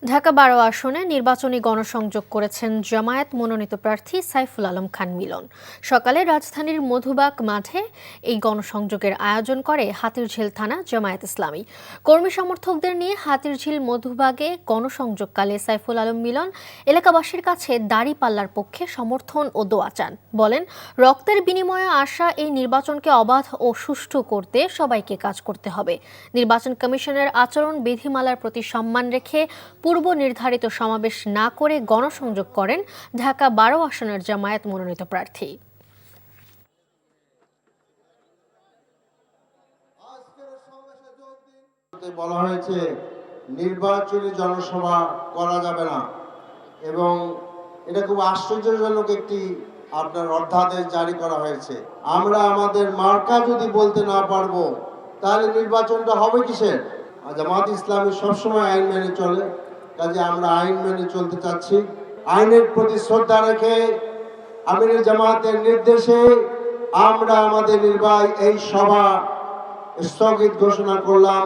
ঢাকা-12 আসনে নির্বাচনী গণসংযোগ করেছেন জামায়াত মনোনীত প্রার্থী সাইফুল আলম খান মিলন। সকালে রাজধানীর মধুবাগ মাঠে এই গণসংযোগের আয়োজন করে হাতিরঝিল থানা জামায়াত ইসলামী। কর্মী সমর্থকদের নিয়ে হাতিরঝিল মধুবাগে গণসংযোগকালে সাইফুল আলম মিলন এলাকাবাসীর কাছে দাঁড়িপাল্লার পক্ষে সমর্থন ও দোয়া চান। বলেন, রক্তের বিনিময়ে আসা এই নির্বাচনকে অবাধ ও সুষ্ঠু করতে সবাইকে কাজ করতে হবে। নির্বাচন কমিশনের আচরণ বিধিমালার প্রতি সম্মান রেখে পূর্ব নির্ধারিত সমাবেশ না করে গণসংযোগ করেন ঢাকা-12 আসনের জামায়াত মনোনীত প্রার্থী। বলা হয়েছে নির্বাচনী জনসভা করা যাবে না এবং এটা খুব আশ্চর্যজনক একটি আপনার অধ্যাদেশ জারি করা হয়েছে। আমরা আমাদের মার্কা যদি বলতে না পারবো তাহলে নির্বাচনটা হবে কিসের? জামায়াত ইসলামী সবসময় আইন মেনে চলে, কাজে আমরা আইন মেনে চলতে চাচ্ছি। আইনের প্রতি শ্রদ্ধা রেখে আমিরের জামায়াতের নির্দেশে আমরা আমাদের নির্বাহী এই সভা স্থগিত ঘোষণা করলাম।